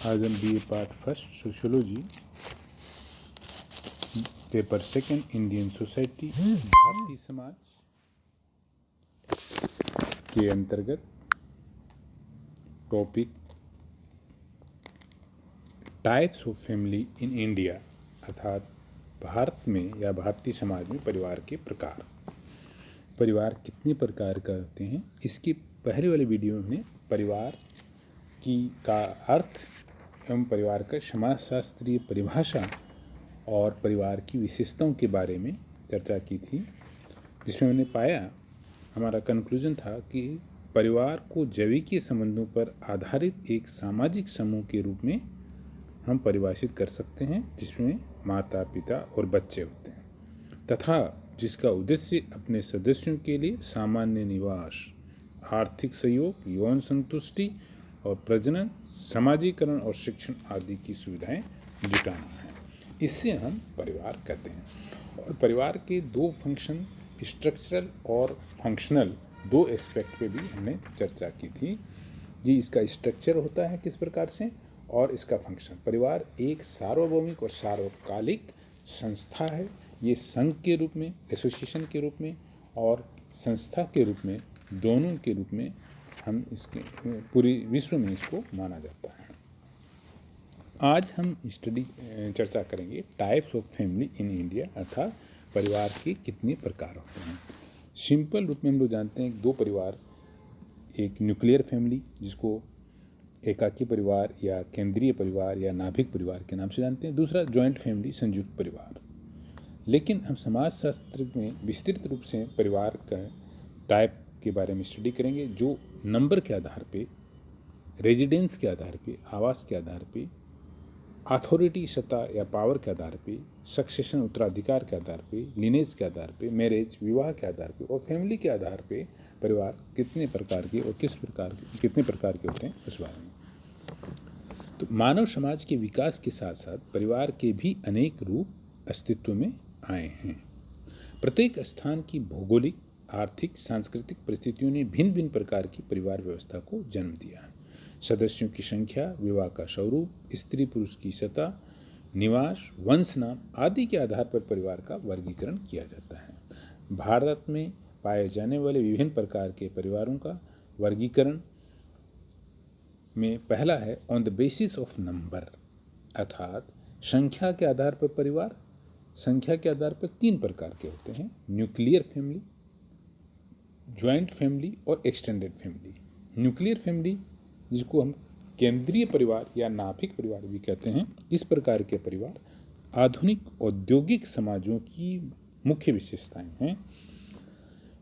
आज हम BA part first sociology paper second Indian society Bharatiya Samaj के अंतर्गत topic types of family in India अर्थात भारत में या भारतीय समाज में परिवार के प्रकार। परिवार कितने प्रकार का होते हैं, इसकी पहले वाले वीडियो में हमने परिवार का अर्थ एवं परिवार का समाजशास्त्रीय परिभाषा और परिवार की विशेषताओं के बारे में चर्चा की थी, जिसमें मैंने पाया, हमारा कंक्लूजन था कि परिवार को जैविकीय संबंधों पर आधारित एक सामाजिक समूह के रूप में हम परिभाषित कर सकते हैं, जिसमें माता पिता और बच्चे होते हैं तथा जिसका उद्देश्य अपने सदस्यों के लिए सामान्य निवास, आर्थिक सहयोग, यौन संतुष्टि और प्रजनन, समाजीकरण और शिक्षण आदि की सुविधाएं जुटाना है। इससे हम परिवार कहते हैं। और परिवार के दो फंक्शन, स्ट्रक्चरल और फंक्शनल, दो एस्पेक्ट पे भी हमने चर्चा की थी जी। इसका स्ट्रक्चर होता है किस प्रकार से और इसका फंक्शन। परिवार एक सार्वभौमिक और सार्वकालिक संस्था है। ये संघ के रूप में, एसोसिएशन के रूप में और संस्था के रूप में, दोनों के रूप में हम इसके पूरी विश्व में इसको माना जाता है। आज हम चर्चा करेंगे types of family in India अर्थात परिवार के कितने प्रकार होते हैं। सिंपल रूप में हम लोग जानते हैं दो परिवार, एक न्यूक्लियर फैमिली जिसको एकाकी परिवार या केंद्रीय परिवार या नाभिक परिवार के नाम से जानते हैं, दूसरा जॉइंट फैमिली, संयुक्त परिवार। लेकिन हम समाजशास्त्र में विस्तृत रूप से परिवार का टाइप के बारे में स्टडी करेंगे, जो नंबर के आधार पे, रेजिडेंस के आधार पे, आवास के आधार पे, अथॉरिटी सत्ता या पावर के आधार पे, सक्सेशन उत्तराधिकार के आधार पे, लिनेज के आधार पे, मैरिज विवाह के आधार पे और फैमिली के आधार पे परिवार कितने प्रकार के और कितने प्रकार के होते हैं उस बारे में। तो मानव समाज के विकास के साथ साथ परिवार के भी अनेक रूप अस्तित्व में आए हैं। प्रत्येक स्थान की भौगोलिक, आर्थिक, सांस्कृतिक परिस्थितियों ने भिन्न भिन्न प्रकार की परिवार व्यवस्था को जन्म दिया है। सदस्यों की संख्या, विवाह का स्वरूप, स्त्री पुरुष की सत्ता, निवास, वंश नाम आदि के आधार पर परिवार का वर्गीकरण किया जाता है। भारत में पाए जाने वाले विभिन्न प्रकार के परिवारों का वर्गीकरण में पहला है on the basis of number, अर्थात संख्या के आधार पर परिवार। संख्या के आधार पर तीन प्रकार के होते हैं, न्यूक्लियर फैमिली, ज्वाइंट फैमिली और एक्सटेंडेड फैमिली। न्यूक्लियर फैमिली जिसको हम केंद्रीय परिवार या नाभिक परिवार भी कहते हैं, इस प्रकार के परिवार आधुनिक औद्योगिक समाजों की मुख्य विशेषताएं हैं।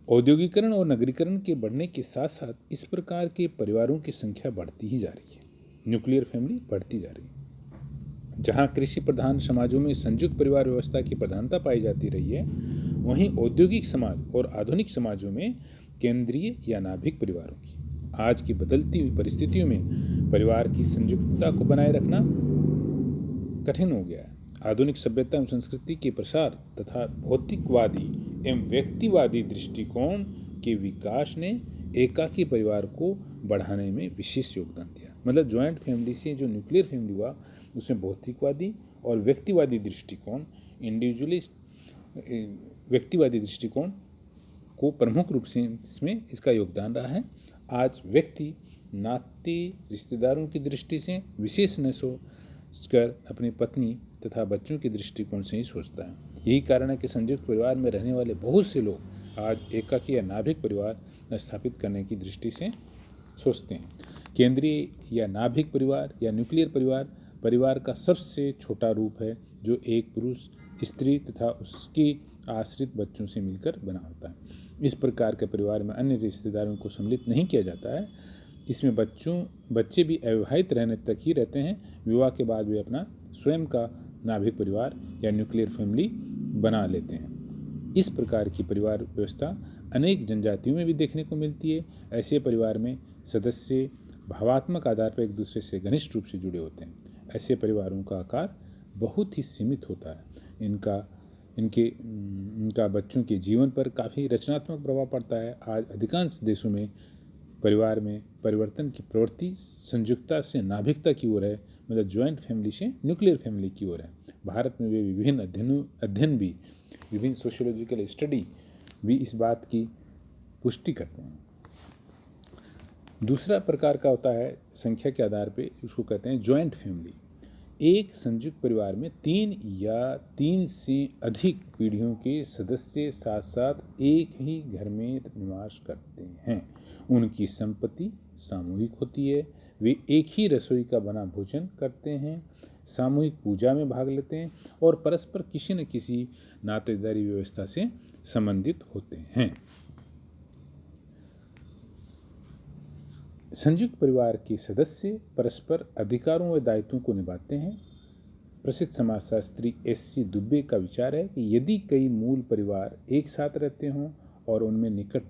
औद्योगिकरण और नगरीकरण के बढ़ने के साथ साथ इस प्रकार के परिवारों की संख्या बढ़ती ही जा रही है। न्यूक्लियर फैमिली बढ़ती जा रही है। जहां कृषि प्रधान समाजों में संयुक्त परिवार व्यवस्था की प्रधानता पाई जाती रही है, वहीं औद्योगिक समाज और आधुनिक समाजों में केंद्रीय या नाभिक परिवारों की। आज की बदलती हुई परिस्थितियों में परिवार की संयुक्तता को बनाए रखना कठिन हो गया है। आधुनिक सभ्यता एवं संस्कृति के प्रसार तथा भौतिकवादी एवं व्यक्तिवादी दृष्टिकोण के विकास ने एकाकी परिवार को बढ़ाने में विशेष योगदान दिया। मतलब ज्वाइंट फैमिली से जो न्यूक्लियर फैमिली हुआ, उसमें भौतिकवादी और व्यक्तिवादी दृष्टिकोण, इंडिविजुअलिस्ट व्यक्तिवादी दृष्टिकोण को प्रमुख रूप से इसमें इसका योगदान रहा है। आज व्यक्ति नाते रिश्तेदारों की दृष्टि से विशेष न सोचकर अपनी पत्नी तथा बच्चों के दृष्टिकोण से ही सोचता है। यही कारण है कि संयुक्त परिवार में रहने वाले बहुत से लोग आज एकाकी या नाभिक परिवार स्थापित करने की दृष्टि से सोचते हैं। केंद्रीय या नाभिक परिवार या न्यूक्लियर परिवार का सबसे छोटा रूप है, जो एक पुरुष, स्त्री तथा उसकी आश्रित बच्चों से मिलकर बना होता है। इस प्रकार के परिवार में अन्य रिश्तेदारों को सम्मिलित नहीं किया जाता है। इसमें बच्चे भी अविवाहित रहने तक ही रहते हैं। विवाह के बाद वे अपना स्वयं का नाभिक परिवार या न्यूक्लियर फैमिली बना लेते हैं। इस प्रकार की परिवार व्यवस्था अनेक जनजातियों में भी देखने को मिलती है। ऐसे परिवार में सदस्य भावात्मक आधार पर एक दूसरे से घनिष्ठ रूप से जुड़े होते हैं। ऐसे परिवारों का आकार बहुत ही सीमित होता है। इनका बच्चों के जीवन पर काफ़ी रचनात्मक प्रभाव पड़ता है। आज अधिकांश देशों में परिवार में परिवर्तन की प्रवृत्ति संयुक्तता से नाभिकता की ओर है। मतलब ज्वाइंट फैमिली से न्यूक्लियर फैमिली की ओर है। भारत में वे विभिन्न अध्ययन भी, विभिन्न सोशियोलॉजिकल स्टडी भी इस बात की पुष्टि करते हैं। दूसरा प्रकार का होता है संख्या के आधार पे, उसको कहते हैं ज्वाइंट फैमिली। एक संयुक्त परिवार में 3 या 3 से अधिक पीढ़ियों के सदस्य साथ साथ एक ही घर में निवास करते हैं। उनकी संपत्ति सामूहिक होती है। वे एक ही रसोई का बना भोजन करते हैं, सामूहिक पूजा में भाग लेते हैं और परस्पर किसी न किसी नातेदारी व्यवस्था से संबंधित होते हैं। संयुक्त परिवार के सदस्य परस्पर अधिकारों व दायित्वों को निभाते हैं। प्रसिद्ध समाजशास्त्री एस.सी. दुबे का विचार है कि यदि कई मूल परिवार एक साथ रहते हों और उनमें निकट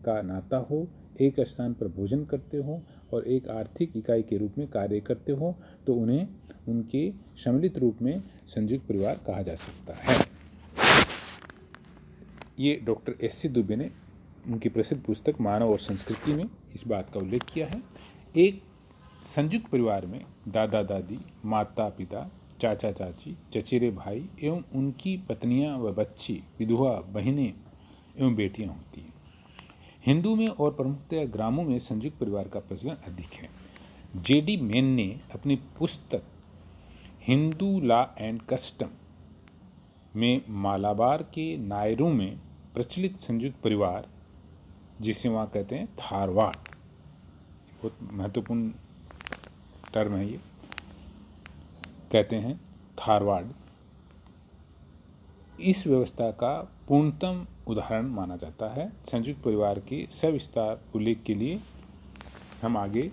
का नाता हो, एक स्थान पर भोजन करते हो और एक आर्थिक इकाई के रूप में कार्य करते हो, तो उन्हें उनके सम्मिलित रूप में संयुक्त परिवार कहा जा सकता है। ये डॉक्टर एस.सी. दुबे ने उनकी प्रसिद्ध पुस्तक मानव और संस्कृति में इस बात का उल्लेख किया है। एक संयुक्त परिवार में दादा दादी, माता पिता, चाचा चाची, चचेरे भाई एवं उनकी पत्नियां व बच्ची, विधवा बहनें एवं बेटियां होती हैं। हिंदू में और प्रमुखतया ग्रामों में संयुक्त परिवार का प्रचलन अधिक है। जे.डी. मेन ने अपनी पुस्तक हिंदू लॉ एंड कस्टम में मालाबार के नायरों में प्रचलित संयुक्त परिवार, जिसे वहाँ कहते हैं थारवाड़, बहुत महत्वपूर्ण टर्म है ये, कहते हैं थारवाड़, इस व्यवस्था का पूर्णतम उदाहरण माना जाता है। संयुक्त परिवार के सविस्तार उल्लेख के लिए हम आगे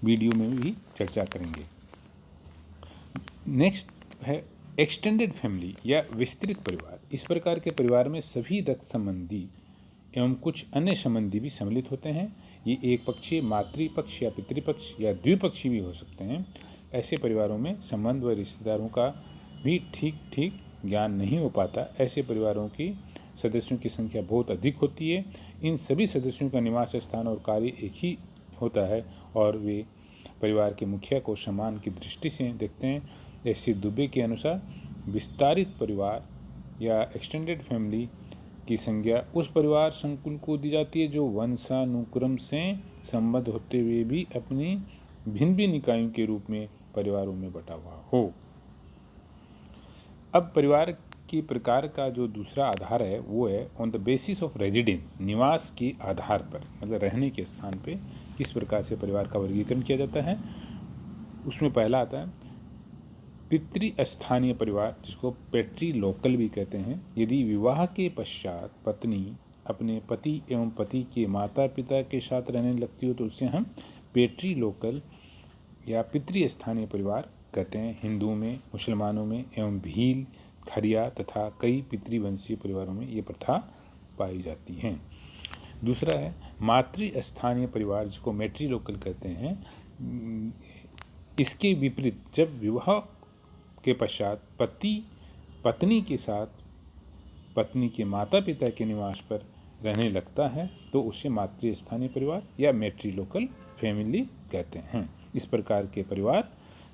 वीडियो में भी चर्चा करेंगे। नेक्स्ट है एक्सटेंडेड फैमिली या विस्तृत परिवार। इस प्रकार के परिवार में सभी रक्त संबंधी एवं कुछ अन्य संबंधी भी सम्मिलित होते हैं। ये एक पक्षीय, मातृपक्ष या पितृपक्ष या द्विपक्षीय भी हो सकते हैं। ऐसे परिवारों में संबंध व रिश्तेदारों का भी ठीक ज्ञान नहीं हो पाता। ऐसे परिवारों की सदस्यों की संख्या बहुत अधिक होती है। इन सभी सदस्यों का निवास स्थान और कार्य एक ही होता है और वे परिवार के मुखिया को सम्मान की दृष्टि से देखते हैं। एस.सी. दुबे के अनुसार विस्तारित परिवार या एक्सटेंडेड फैमिली की संज्ञा उस परिवार संकुल को दी जाती है जो वंशानुक्रम से संबद्ध होते हुए भी अपनी भिन्न भिन्न इकाइयों के रूप में परिवारों में बटा हुआ हो। अब परिवार के प्रकार का जो दूसरा आधार है वो है on the basis of residence, निवास के आधार पर, मतलब रहने के स्थान पे किस प्रकार से परिवार का वर्गीकरण किया जाता है। उसमें पहला आता है पितृस्थानीय परिवार, जिसको पैट्रीलोकल भी कहते हैं। यदि विवाह के पश्चात पत्नी अपने पति एवं पति के माता पिता के साथ रहने लगती हो तो उससे हम पैट्रीलोकल या पितृस्थानीय परिवार कहते हैं। हिंदुओं में, मुसलमानों में एवं भील, खरिया तथा कई पितृवंशीय परिवारों में ये प्रथा पाई जाती है। दूसरा है मातृस्थानीय परिवार, जिसको मैट्रीलोकल कहते हैं। इसके विपरीत जब विवाह के पश्चात पति पत्नी के साथ पत्नी के माता पिता के निवास पर रहने लगता है तो उसे मातृस्थानीय परिवार या मैट्रीलोकल फैमिली कहते हैं। इस प्रकार के परिवार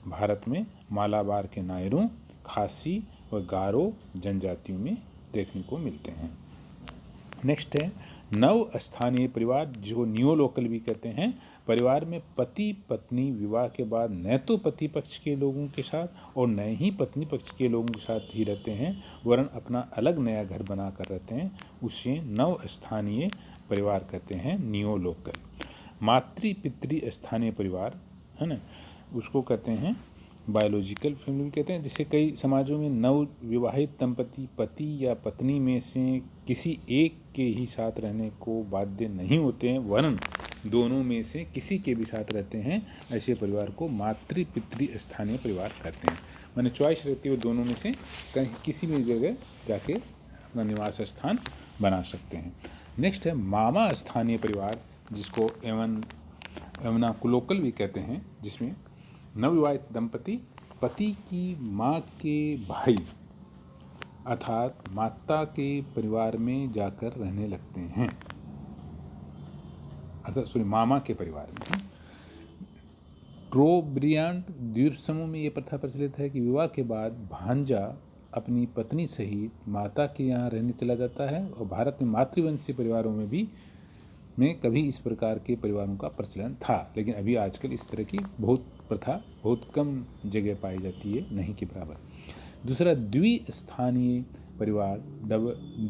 भारत में मालाबार के नायरों, खासी व गारो जनजातियों में देखने को मिलते हैं। नेक्स्ट है नव स्थानीय परिवार, जो नियोलोकल भी कहते हैं। परिवार में पति पत्नी विवाह के बाद न तो पति पक्ष के लोगों के साथ और न ही पत्नी पक्ष के लोगों के साथ ही रहते हैं, वरन अपना अलग नया घर बना कर रहते हैं। उसे नव स्थानीय परिवार कहते हैं, नियोलोकल। मातृ पितृ स्थानीय परिवार है ना, उसको कहते हैं बायोलॉजिकल फैमिली कहते हैं। जिससे कई समाजों में नव विवाहित दंपति पति या पत्नी में से किसी एक के ही साथ रहने को बाध्य नहीं होते हैं, वरन दोनों में से किसी के भी साथ रहते हैं। ऐसे परिवार को मातृ पितृ स्थानीय परिवार कहते हैं। मैंने चॉइस रहती है दोनों में से कहीं किसी भी जगह जाके अपना निवास स्थान बना सकते हैं। नेक्स्ट है मामा स्थानीय परिवार, जिसको एवनाकुलोकल भी कहते हैं, जिसमें नवविवाहित दंपति पति की माँ के भाई अर्थात माता के परिवार में जाकर रहने लगते हैं, अर्थात मामा के परिवार में। ट्रोब्रियांड द्वीप समूह में ये प्रथा प्रचलित है कि विवाह के बाद भांजा अपनी पत्नी सहित माता के यहाँ रहने चला जाता है, और भारत में मातृवंशीय परिवारों में कभी इस प्रकार के परिवारों का प्रचलन था, लेकिन अभी आजकल इस तरह की प्रथा बहुत कम जगह पाई जाती है, नहीं के बराबर। दूसरा, द्विस्थानीय परिवार,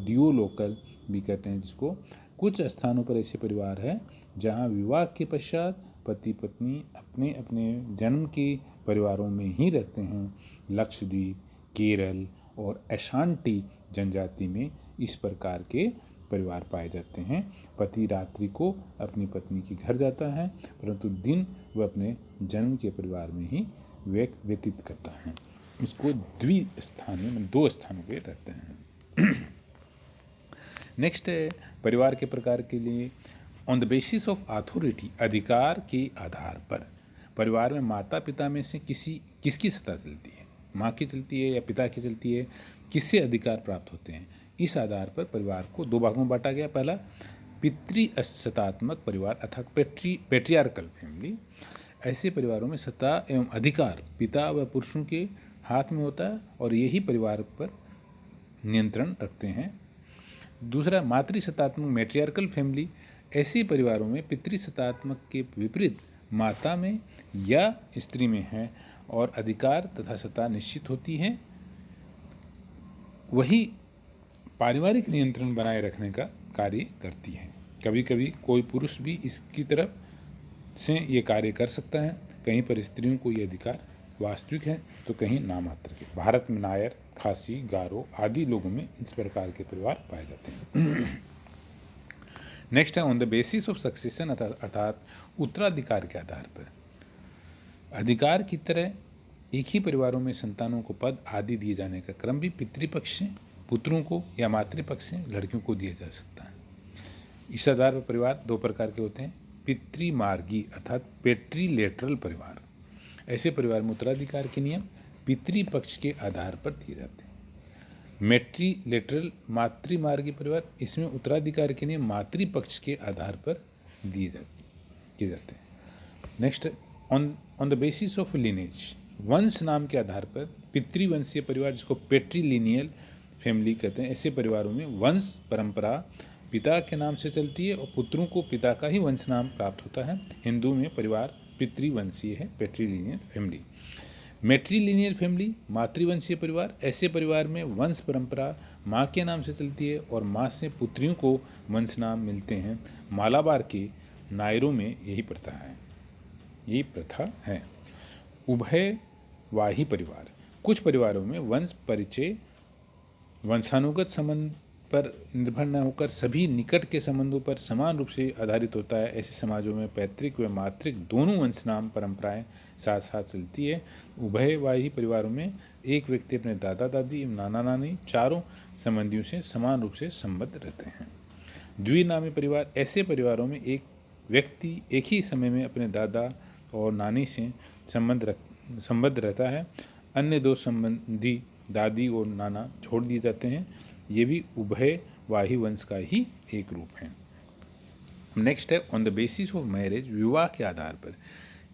ड्यूलोकल भी कहते हैं जिसको। कुछ स्थानों पर ऐसे परिवार हैं जहां विवाह के पश्चात पति पत्नी अपने अपने जन्म के परिवारों में ही रहते हैं। लक्षद्वीप, केरल और अशांति जनजाति में इस प्रकार के परिवार पाए जाते हैं। पति रात्रि को अपनी पत्नी के घर जाता है, परंतु दिन वह अपने जन्म के परिवार में ही व्यतीत करता है। इसको द्विस्थानीय, दो स्थानों पे रहते हैं। नेक्स्ट है परिवार के प्रकार के लिए on the basis of authority, अधिकार के आधार पर। परिवार में माता पिता में से किसकी सत्ता चलती है, माँ की चलती है या पिता की चलती है, किससे अधिकार प्राप्त होते हैं, इस आधार पर परिवार को दो भागों में बांटा गया। पहला, पितृसत्तात्मक परिवार अर्थात पेट्रियार्कल फैमिली। ऐसे परिवारों में सत्ता एवं अधिकार पिता व पुरुषों के हाथ में होता है और यही परिवार पर नियंत्रण रखते हैं। दूसरा, मातृसत्तात्मक मैट्रियार्कल फैमिली। ऐसे परिवारों में पितृसत्तात्मक के विपरीत माता में या स्त्री में है और अधिकार तथा सत्ता निश्चित होती है। वही पारिवारिक नियंत्रण बनाए रखने का कार्य करती है। कभी कभी कोई पुरुष भी इसकी तरफ से ये कार्य कर सकता है। कहीं पर स्त्रियों को ये अधिकार वास्तविक है तो कहीं नामात्र के। भारत में नायर, खासी, गारो आदि लोगों में इस प्रकार के परिवार पाए जाते हैं। नेक्स्ट है on the basis of succession अर्थात उत्तराधिकार के आधार पर। अधिकार की तरह एक ही परिवारों में संतानों को पद आदि दिए जाने का क्रम भी पितृपक्ष से पुत्रों को या मातृपक्ष से लड़कियों को दिया जा सकता है। इस आधार पर परिवार दो प्रकार के होते हैं। पितृमार्गी अर्थात पेट्रीलेटरल परिवार। ऐसे परिवार में उत्तराधिकार के नियम पितृपक्ष के आधार पर दिए जाते हैं। मेट्रीलेटरल मातृमार्गी परिवार, इसमें उत्तराधिकार के नियम मातृपक्ष के आधार पर किए जाते हैं। Next, on the basis of lineage, वंश नाम के आधार पर पितृवंशीय परिवार जिसको पेट्रीलिनियल फैमिली कहते हैं। ऐसे परिवारों में वंश परंपरा पिता के नाम से चलती है और पुत्रों को पिता का ही वंश नाम प्राप्त होता है। हिंदू में परिवार पितृवंशीय है, पेट्रीलिनियल फैमिली। मैट्रीलिनियल फैमिली, मातृवंशीय परिवार। ऐसे परिवार में वंश परंपरा माँ के नाम से चलती है और माँ से पुत्रियों को वंश नाम मिलते हैं। मालाबार के नायरों में यही प्रथा है। उभयवाही परिवार, कुछ परिवारों में वंश परिचय वंशानुगत संबंध पर निर्भर न होकर सभी निकट के संबंधों पर समान रूप से आधारित होता है। ऐसे समाजों में पैतृक व मातृक दोनों वंश नाम परंपराएं साथ साथ चलती है। उभयवाही परिवारों में एक व्यक्ति अपने दादा दादी एवं नाना नानी चारों संबंधियों से समान रूप से संबद्ध रहते हैं। द्विनामी परिवार, ऐसे परिवारों में एक व्यक्ति एक ही समय में अपने दादा और नानी से संबद्ध रहता है। अन्य दो संबंधी दादी और नाना छोड़ दिए जाते हैं। ये भी उभयवाही वंश का ही एक रूप है। नेक्स्ट है on the basis of marriage, विवाह के आधार पर।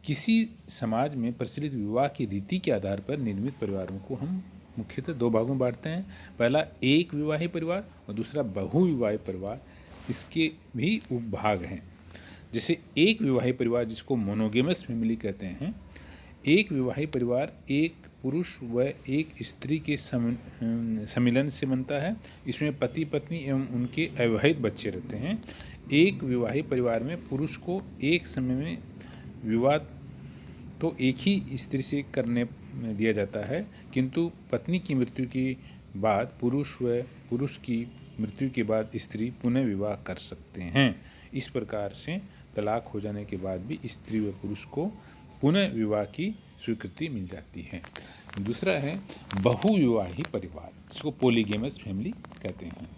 किसी समाज में प्रचलित विवाह की रीति के आधार पर निर्मित परिवारों को हम मुख्यतः दो भागों में बांटते हैं। पहला एक विवाही परिवार और दूसरा बहुविवाही परिवार। इसके भी उपभाग हैं। जैसे एक विवाही परिवार जिसको मोनोगेमस फैमिली कहते हैं। एक विवाही परिवार एक पुरुष व एक स्त्री के सम्मिलन से बनता है। इसमें पति पत्नी एवं उनके अविवाहित बच्चे रहते हैं। एक विवाही परिवार में पुरुष को एक समय में विवाह तो एक ही स्त्री से करने दिया जाता है, किंतु पत्नी की मृत्यु के बाद पुरुष की मृत्यु के बाद स्त्री पुनः विवाह कर सकते हैं। इस प्रकार से तलाक हो जाने के बाद भी स्त्री व पुरुष को पुनः विवाह की स्वीकृति मिल जाती है। दूसरा है बहुविवाही परिवार जिसको पॉलीगेमस फैमिली कहते हैं।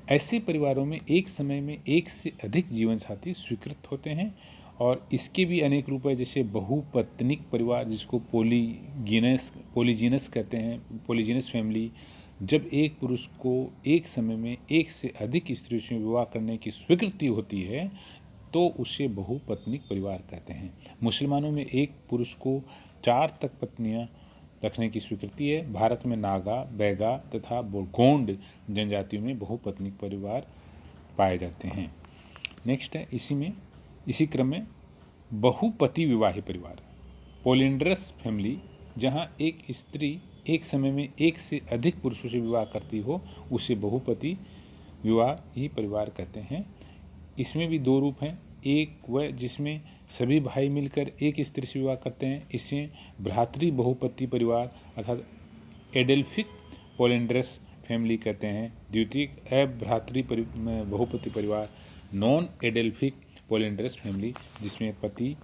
ऐसे परिवारों में एक समय में एक से अधिक जीवन साथी स्वीकृत होते हैं और इसके भी अनेक रूप है। जैसे बहुपत्निक परिवार जिसको पॉलीजीनस कहते हैं, पॉलीजीनस फैमिली। जब एक पुरुष को एक समय में एक से अधिक स्त्रियों से विवाह करने की स्वीकृति होती है तो उसे बहुपत्निक परिवार कहते हैं। मुसलमानों में एक पुरुष को 4 तक पत्नियां रखने की स्वीकृति है। भारत में नागा, बैगा तथा गोंड जनजातियों में बहुपत्निक परिवार पाए जाते हैं। नेक्स्ट है इसी क्रम में बहुपति विवाही परिवार, पोलिंड्रस फैमिली, जहां एक स्त्री एक समय में एक से अधिक पुरुषों से विवाह करती हो, उसे बहुपति विवाही परिवार कहते हैं। इसमें भी 2 रूप हैं। एक वह जिसमें सभी भाई मिलकर एक स्त्री से विवाह करते हैं, इसे भ्रातृ बहुपति परिवार अर्थात एडेल्फिक पोलिंड्रस फैमिली कहते हैं। द्वितीयक अभ्रातृ बहुपति परिवार, नॉन एडेल्फिक पोलिंड्रस फैमिली, जिसमें पति